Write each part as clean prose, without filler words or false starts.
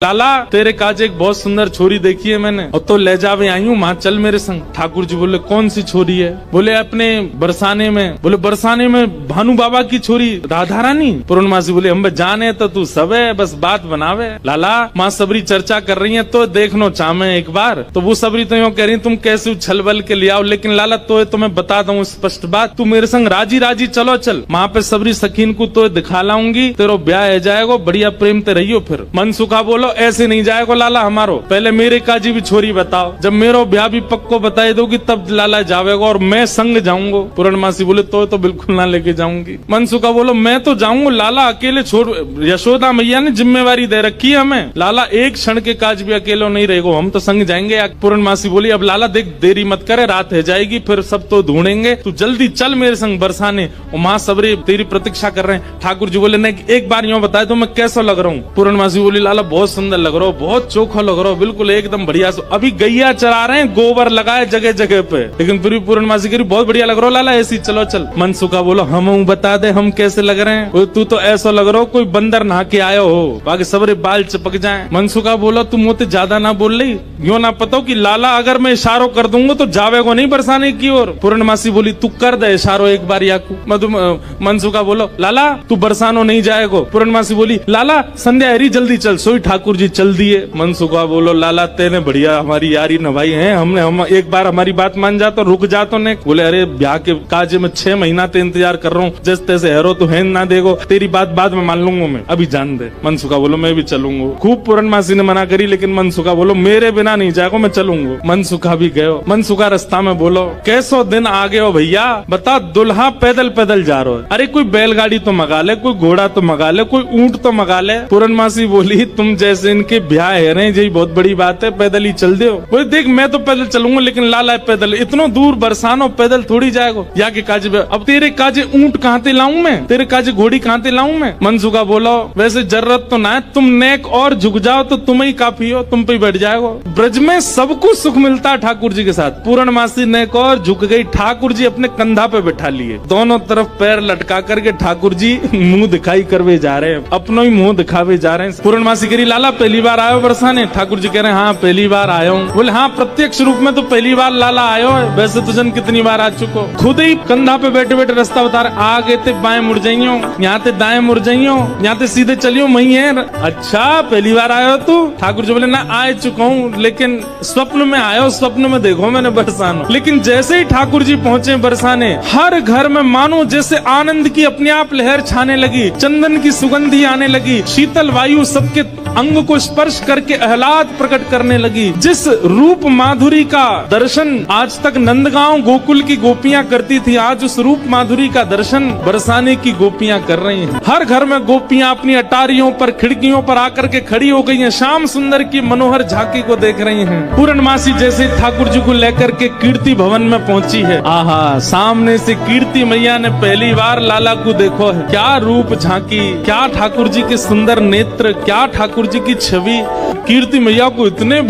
लाला तेरे काज एक बहुत सुंदर छोरी देखी है मैंने, और तो ले जावे आई हूँ, माँ चल मेरे संग। ठाकुर जी बोले कौन सी छोरी है? बोले अपने बरसाने में। बोले बरसाने में भानु बाबा की छोरी राधा रानी? पूर्णमासी बोले हम जाने तो तू सब है, बस बात बनावे। लाला माँ सबरी चर्चा कर रही है तो देखनो चाहे एक बार। तो वो सबरी तो यूँ कह रही तुम कैसे उछल बल के ले आओ, लेकिन लाला तो मैं बता दूं स्पष्ट बात, तू मेरे संग राजी राजी चलो चल, वहाँ पे सबरी सखीन को तो दिखा लाऊंगी, तेरो ब्याह हो जाएगा, बढ़िया प्रेम ते रहियो। फिर मनसुखा बोलो ऐसे नहीं जाएगा लाला हमारो, पहले मेरे काजी भी छोरी बताओ, जब मेरो ब्याह भी पक्को बताए दोगी तब लाला जावेगा और मैं संग जाऊंगा। पूर्णमासी बोले तो बिल्कुल ना लेके जाऊंगी। मनसुखा बोलो मैं तो जाऊंगा लाला, अकेले छोड़, यशोदा मैया ने जिम्मेवारी दे रखी है हमें, लाला एक क्षण के काज भी अकेले नहीं रहेगा, हम तो संग जाएंगे। पूर्णमासी बोली अब लाला देख देरी मत करे, रात हो जाएगी फिर सब तो ढूंढेंगे, तू जल्दी चल मेरे संग बरसाने, और माँ सबरी तेरी प्रतीक्षा कर रहे हैं। ठाकुर जी बोले नहीं एक बार यूँ बताए तो मैं कैसा लग रहा हूँ? पूर्णमासी बोली लाला बहुत सुंदर लग रहा हो, बहुत चोखा लग रहा हो, बिल्कुल एकदम बढ़िया। अभी गैया चरा रहे हैं, गोबर लगाए जगह जगह पे, लेकिन फिर भी पूर्णमासी कह रही बहुत बढ़िया लग रहा हो लाला, ऐसी चलो चल। मनसुखा बोलो हम बता दे हम कैसे लग रहे हैं? तू तो ऐसा लग रहा हो कोई बंदर नहा के आयो हो, बाकी सबरे बाल चिपक जाए। मनसुखा बोलो तुम मुझे ज्यादा ना बोल रही, यूँ ना पता कि लाला अगर मैं इशारो कर दूंगा तो जावेगो नहीं बरसाने की ओर। पूर्णमासी बोली तू कर दे इशारो एक बार याकू। मनसुखा बोलो लाला तू बरसानो नहीं जाएगो। पूर्णमासी बोली लाला संध्या हरी जल्दी चल, सोई ठाकुर जी चल दिए। मनसुखा बोलो लाला तेने बढ़िया हमारी यारी नभाई है, हम एक बार हमारी बात मान जा तो रुक जा तो ने। बोले अरे ब्याह के काज में 6 महीना ते इंतजार कर रहा हूँ, जैसे तैसे हेरो तो है ना देगो, तेरी बात बाद में मान लूंगा मैं, अभी जान दे। मनसुखा बोलो मैं भी चलूंगा। खूब पूर्णमासी ने मना करी, लेकिन मनसुखा बोलो मेरे बिना नहीं जाएगा, मैं चलूंगा। मनसुखा भी गयो। मनसुखा रास्ता में बोलो कैसो दिन आ गए हो भैया, बता दुल्हा पैदल पैदल जा रहा है, अरे कोई बैलगाड़ी तो मंगा ले, कोई घोड़ा तो मंगा ले, कोई ऊंट तो मंगा ले। पूर्णमासी बोली तुम जैसे इनके ब्याह है रहे यही बहुत बड़ी बात है, पैदल ही चल दो। बोले देख मैं तो पैदल चलूंगा, लेकिन लाला पैदल इतना दूर बरसानो पैदल थोड़ी जाएगा, या के काजे अब तेरे काजे ऊंट कहाँ ते लाऊं मैं, तेरे काजे घोड़ी कहाँ ते लाऊं मैं? मनसुखा बोलो वैसे जरूरत तो ना है, तुम नेक और झुक जाओ तो तुम ही काफी हो, तुम पे बैठ जाएगा। ब्रज में सबको सुख मिलता है ठाकुर जी के साथ। पूर्णमासी नेक और झुक गई, ठाकुर जी अपने कंधा पे बैठा लिए, दोनों तरफ पैर लटका करके ठाकुर जी मुंह दिखाई करवे जा रहे हैं, अपना ही मुंह दिखावे जा रहे हैं। पूर्णमासी कह रही लाला पहली बार आयो बरसाने? ठाकुर जी कह रहे हैं हाँ पहली बार आयो हूँ। बोले हाँ प्रत्यक्ष रूप में तो पहली बार लाला आयो है, वैसे तुझन कितनी बार आ चुको? खुद ही कंधा पे बैठे बैठे रास्ता बता रहे, आगे ते बाएं मुड़ जाइयो, यहाँ ते दाएं मुड़ जाइयो, यहाँ ते सीधे चलियो, वही है। अच्छा पहली बार आयो तू? ठाकुर जी बोले ना आ चुका हूँ, लेकिन स्वप्न में आयो, स्वप्न में देखो मैंने बरसानो। लेकिन जैसे ही ठाकुर जी पहुँचे बरसाने, हर घर में मानो जैसे आनंद की अपने आप लहर छाने लगी, चंदन की सुगंधी आने लगी, शीतल वायु सबके अंग को स्पर्श करके आह्लाद प्रकट करने लगी। जिस रूप माधुरी का दर्शन आज तक नंदगांव गोकुल की गोपियां करती थी, आज उस रूप माधुरी का दर्शन बरसाने की गोपियां कर रही हैं। हर घर में गोपियां अपनी अटारियों पर खिड़कियों पर आकर के खड़ी हो गई हैं, श्याम सुंदर की मनोहर झांकी को देख रही हैं। पूर्णमासी जैसे ठाकुर जी को लेकर के कीर्ति भवन में पहुंची है, आहा सामने से कीर्ति मैया ने पहली बार लाला को देखो है, क्या रूप झांकी, क्या ठाकुर जी के सुंदर नेत्र, क्या ठाकुर जी की छवि। कीर्ति मैया को इतने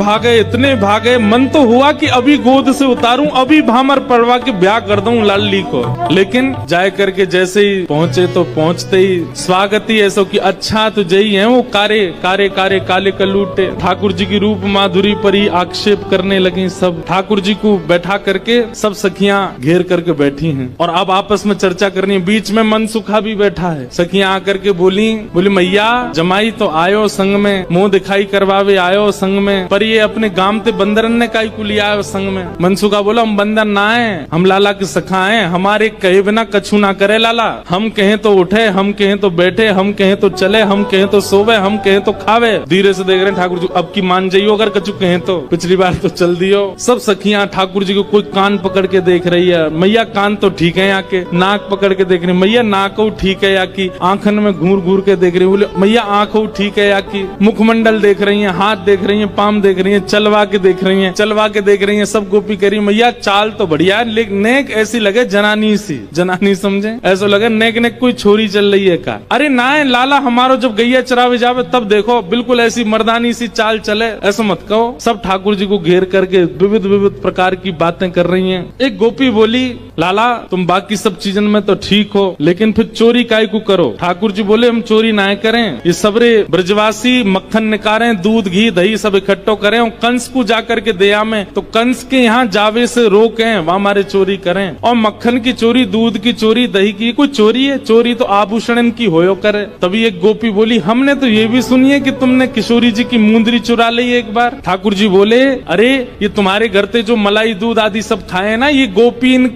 भागे, मन तो हुआ कि अभी गोद से उतारूं, अभी भामर पड़वा के ब्याह कर दूं लाली को। लेकिन जाए करके जैसे ही पहुंचे तो पहुंचते ही स्वागत ही ऐसा कि अच्छा तो जई है वो कारे कारे कारे काले कलूटे। ठाकुर जी की रूप माधुरी पर ही आक्षेप करने लगी सब। ठाकुर जी को बैठा करके सब सखियां घेर करके बैठी हैं और अब आपस में चर्चा करनी है। बीच में मनसुखा भी बैठा है। सखियां आकर के बोली मैया जमाई तो आयो संग में, मुंह दिखाई करवावे आयो संग में, पर ये अपने गांव ते बंदरन ने काई को लिया आयो संग में। मनसुखा बोला हम बंदर ना है, हम लाला के सखा हैं, हमारे कहे बिना कछु ना करे लाला। हम कहें तो उठे, हम कहें तो बैठे, हम कहें तो चले, हम कहें तो सोवे, हम कहें तो खावे। धीरे से देख रहे हैं ठाकुर जी, अब की मान जाइयो अगर कछु कहें तो, पिछली बार तो चल दियो। सब सखियां ठाकुर जी को कोई कान पकड़ के देख रही है, मैया कान तो ठीक है, यहाँ के नाक पकड़ के देख रही, मैया नाक ठीक है, या की आंखन में घूर घूर के देख रही, बोले मैया आंख ठीक है, या की मुखमंडल देख रही है, हाथ देख रही है, पाम देख रही है, चलवा के देख रही है, चलवा के देख रही है। सब गोपी कह रही मैया चाल तो बढ़िया है, लेकिन नेक ऐसी लगे जनानी सी, जनानी समझे, ऐसा लगे नेक नेक कोई छोरी चल रही है का। अरे ना है लाला, हमारो जब गैया चरावे जावे तब देखो बिल्कुल ऐसी मर्दानी सी चाल चले, ऐसा मत कहो। सब ठाकुर जी को घेर करके विविध विविध प्रकार की बातें कर रही हैं। एक गोपी बोली लाला तुम बाकी सब चीजन में तो ठीक हो, लेकिन फिर चोरी काय को करो? ठाकुर जी बोले हम चोरी ना करें, ये सबरे ब्रजवासी मक्खन निकालें, दूध घी दही सब इकट्ठो करें और कंस को जाकर के दया में, तो कंस के यहाँ जावे से रोकें, वहां हमारे चोरी करें। और मक्खन की चोरी, दूध की चोरी, दही की कोई चोरी है? चोरी तो आभूषण की होयो करे। तभी एक गोपी बोली, हमने तो ये भी सुनी है कि तुमने किशोरी जी की मुंदरी चुरा ली एक बार। ठाकुर जी बोले, अरे ये तुम्हारे घर से जो मलाई दूध आदि सब खाए ना, ये गोपीन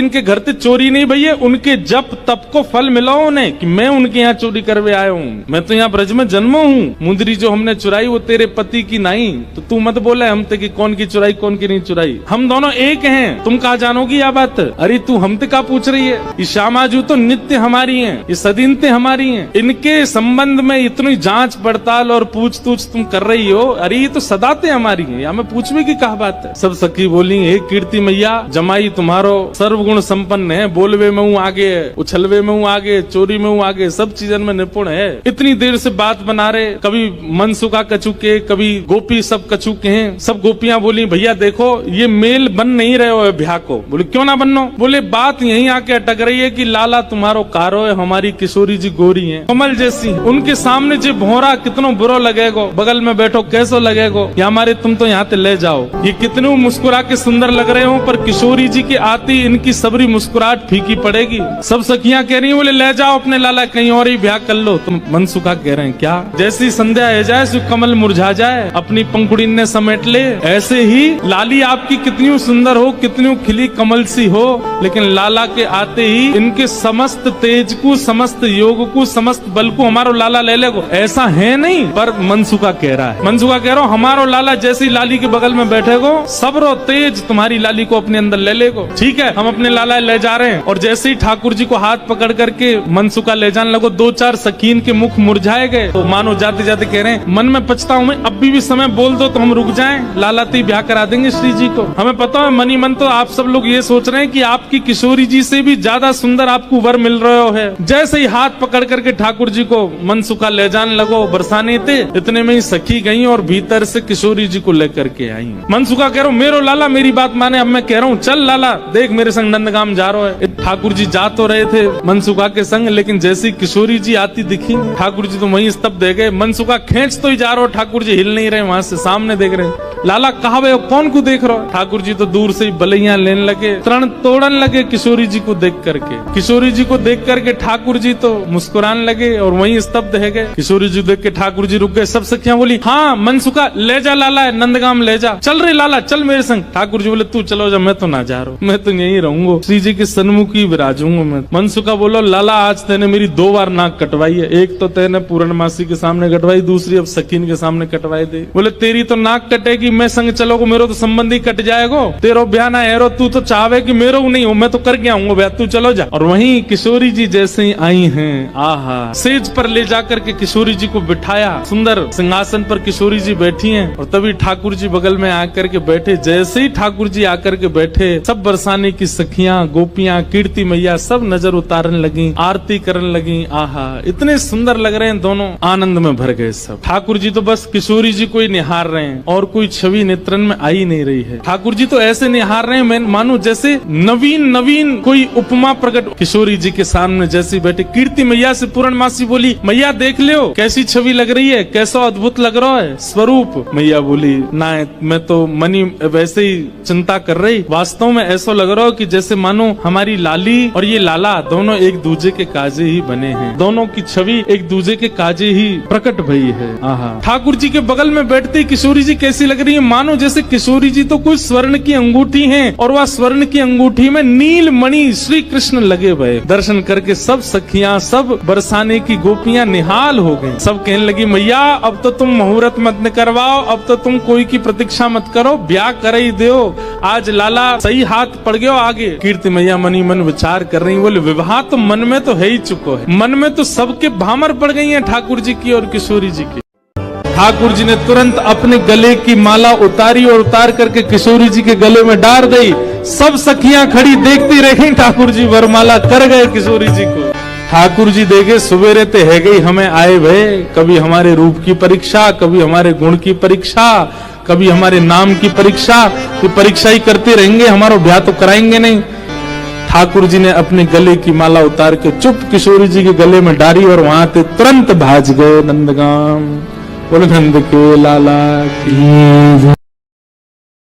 के घर से चोरी नहीं भैया, उनके जप तप को फल मिला उन्हें कि मैं उनके यहाँ चोरी करवे आया हूँ। मैं तो यहाँ ब्रज में जन्मा हूँ। मुंदरी जो हमने चुराई वो तेरे पति की नहीं, तो तू मत बोले हमते कि कौन की चुराई कौन की नहीं चुराई। हम दोनों एक हैं, तुम कहा जानोगी यह बात? अरे तू हमते का पूछ रही है? ये श्यामाजू तो नित्य हमारी है, ये सदीनते हमारी है। इनके संबंध में इतनी जांच पड़ताल और पूछ तूछ तुम कर रही हो, अरे ये तो सदाते हमारी है, या मैं पूछने की कहा बात है? सब सखी बोली, हे कीर्ति मैया, जमाई तुम्हारो सर्वगुण संपन्न है, बोलवे में हूँ आगे, उछलवे में हूँ आगे, चोरी में हूँ आगे, सब चीजन में निपुण है। इतनी देर से बात बना रहे, कभी मनसुखा कछु के, कभी गोपी सब कछु के हैं। सब गोपियां बोली, भैया देखो ये मेल बन नहीं रहे हो ब्याह को। बोले क्यों ना बननो? बोले बात यहीं आके अटक रही है कि लाला तुम्हारो कारो है, हमारी किशोरी जी गोरी है कमल जैसी, उनके सामने जो भोरा कितनो बुरो लगेगो, बगल में बैठो कैसो लगेगो, या हमारे तुम तो यहाँ ते ले जाओ। ये कितने मुस्कुरा के सुंदर लग रहे हो, पर किशोरी जी के आती इनकी सबरी मुस्कुराहट फीकी पड़ेगी। सब सखियां कह रही हैं, बोले ले जाओ अपने लाला कहीं और ही ब्याह कर लो। तुम मनसुखा कह रहे हैं क्या? जैसी संध्या है जाए सो कमल मुरझा जाए, अपनी पंखुड़ी ने समेट ले, ऐसे ही लाली आपकी कितनी सुंदर हो, कितनी खिली कमल सी हो, लेकिन लाला के आते ही इनके समस्त तेज को, समस्त योग को, समस्त बल को हमारो लाला ले लेगो। ऐसा है नहीं, पर मनसुखा कह रहा है। मनसुखा कह रहा हूँ हमारो लाला जैसी लाली के बगल में बैठेगो, सबरो तेज तुम्हारी लाली को अपने अंदर ले लेगो। ठीक है, हम अपने लाला ले जा रहे हैं। और जैसे ही ठाकुर जी को हाथ पकड़ करके मनसुखा ले जाने लगो, दो चार सकीन के मुख मुरझाए गए। तो मानो जाते जाते कह रहे हैं, मन में पछता हूँ मैं, अभी भी समय बोल दो तो हम रुक जाएं, लाला तो ब्याह करा देंगे श्री जी को। हमें पता है मनी मन तो आप सब लोग ये सोच रहे हैं कि आपकी किशोरी जी से भी ज्यादा सुंदर आपको वर मिल रहा है। जैसे ही हाथ पकड़ करके ठाकुर जी को मनसुखा ले जाने लगो बरसाने थे, इतने में ही सखी गई और भीतर से किशोरी जी को लेकर के आई। मनसुखा कह रहा हूँ मेरो लाला मेरी बात माने, अब मैं कह रहा हूँ चल लाला देख मेरे संग नंदगाम जा रहा है। ठाकुर जी जा तो रहे थे मनसुखा के संग, लेकिन जैसी किशोरी जी आती दिखी, ठाकुर जी तो वहीं स्तब्ध दे गए। मनसुखा खींच तो ही जा रहा हो, ठाकुर जी हिल नहीं रहे, वहां से सामने देख रहे। लाला कहा वे कौन को देख रहे हो? ठाकुर जी तो दूर से ही बलैया लेने लगे, तरण तोड़न लगे किशोरी जी को देख करके। किशोरी जी को देख करके ठाकुर जी तो मुस्कुराने लगे और वहीं स्तब्ध है गए। किशोरी जी देख के ठाकुर जी रुक गए। सब सखियां बोली, हाँ मनसुखा ले जा लाला, नंदगाम ले जा, चल रे लाला चल मेरे संग। ठाकुर जी बोले तू चलो जा, मैं तो ना जा रहा हूँ, मैं तो यहीं रहूंगा, श्री जी के सन्मुख ही विराजूंगा मैं। मनसुखा बोलो लाला आज तेने मेरी 2 बार नाक कटवाई है, एक तो तेने पूर्णमासी के सामने कटवाई, दूसरी अब सकीन के सामने कटवाई दे। बोले तेरी तो नाक कटेगी, मैं संग चलोगो, मेरो तो संबंधी कट जाएगो, तेरो ब्याह ना है, तू तो चाहे कि मेरो नहीं हो, मैं तो करके आऊंगा ब्याह, तू चलो जा। और वहीं किशोरी जी जैसे ही आई हैं, आहा, सेज पर ले जाकर के किशोरी जी को बिठाया, सुंदर सिंहासन पर किशोरी जी बैठी हैं। और तभी ठाकुर जी बगल में आकर के बैठे। जैसे ही ठाकुर जी आकर के बैठे, सब बरसाने की सखियां, गोपियां, कीर्ति मैया सब नजर उतारने लगी, आरती करने लगी। आहा, इतने सुंदर लग रहे हैं दोनों, आनंद में भर गए सब। ठाकुर जी तो बस किशोरी जी को ही निहार रहे हैं और कोई छवि नेत्रन में आई नहीं रही है। ठाकुर जी तो ऐसे निहार रहे हैं, मैं मानो जैसे नवीन नवीन कोई उपमा प्रकट किशोरी जी के सामने जैसी बैठे। कीर्ति मैया से पूर्णमासी बोली, मैया देख लो कैसी छवि लग रही है, कैसा अद्भुत लग रहा है स्वरूप। मैया बोली, ना मैं तो मनी वैसे ही चिंता कर रही, वास्तव में ऐसा लग रहा हो कि जैसे मानो हमारी लाली और ये लाला दोनों एक दूजे के काजे ही बने हैं, दोनों की छवि एक दूजे के काजे ही प्रकट भई है। आहा, ठाकुर जी के बगल में बैठती किशोरी जी कैसी लग रही है, मानो जैसे किशोरी जी तो कोई स्वर्ण की अंगूठी है और वह स्वर्ण की अंगूठी में नील मणि श्री कृष्ण लगे हुए। दर्शन करके सब सखियां, सब बरसाने की गोपियां निहाल हो गई। सब कहने लगी, मैया अब तो तुम मुहूर्त मत करवाओ, अब तो तुम कोई की प्रतीक्षा मत करो, ब्याह कर ही दो, आज लाला सही हाथ पड़ गयो आगे। कीर्ति मैया मनी मन विचार कर रही, बोले विवाह तो मन में तो है ही चुको है, मन में तो सबके भामर पड़ गई है ठाकुर जी की और किशोरी जी की। ठाकुर जी ने तुरंत अपने गले की माला उतारी और उतार करके किशोरी जी के गले में डाल दी। सब सखियां खड़ी देखती रही, ठाकुर जी वरमाला कर गए किशोरी जी को। ठाकुर जी देखे सुबेरे ते है गई हमें आए भय, कभी हमारे रूप की परीक्षा, कभी हमारे गुण की परीक्षा, कभी हमारे नाम की परीक्षा, तो परीक्षा ही करते रहेंगे, हमारा ब्याह तो कराएंगे नहीं। ठाकुर जी ने अपने गले की माला उतार के चुप किशोरी जी के गले में डाली और वहां से तुरंत भाज गए नंदगाम। बोले नंद के लाला की